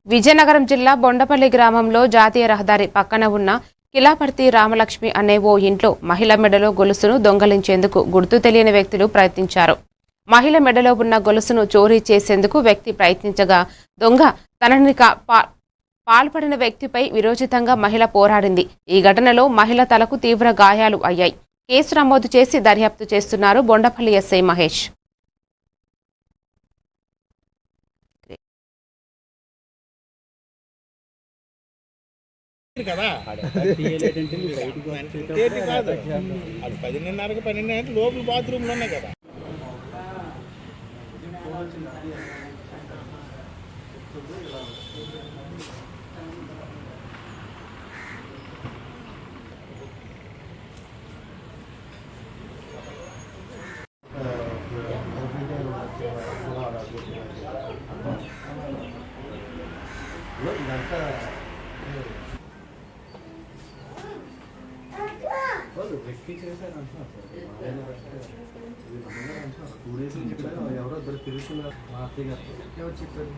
విజయనగరం జిల్లా బొండపల్లి గ్రామంలో జాతీయ రహదారి పక్కన ఉన్న కిలాపర్తి రామలక్ష్మి అనే ఓ ఇంట్లో మహిళ మెడలో గొలుసును దొంగలించేందుకు గుర్తు తెలియని వ్యక్తులు ప్రయత్నించారు. మహిళ మెడలో ఉన్న గొలుసును చోరీ చేసేందుకు వ్యక్తి ప్రయత్నించగా దొంగ తనని పాల్పడిన వ్యక్తిపై విరోచితంగా మహిళ పోరాడింది. ఈ ఘటనలో మహిళ తలకు తీవ్ర గాయాలు అయ్యాయి. కేసు నమోదు చేసి దర్యాప్తు చేస్తున్నారు బొండపల్లి ఎస్ఐ మహేష్. కదా అది 10:30కి 12 లోపల బాత్రూమ్లో ఉన్నాయి కదా. వెక్కి చేశారు అంటున్నారు. 2 డేస్ నుంచి ఎవరో ఇద్దరు తిరుగుతున్నారు. మా అత్తయ్య గారు చెప్పారు.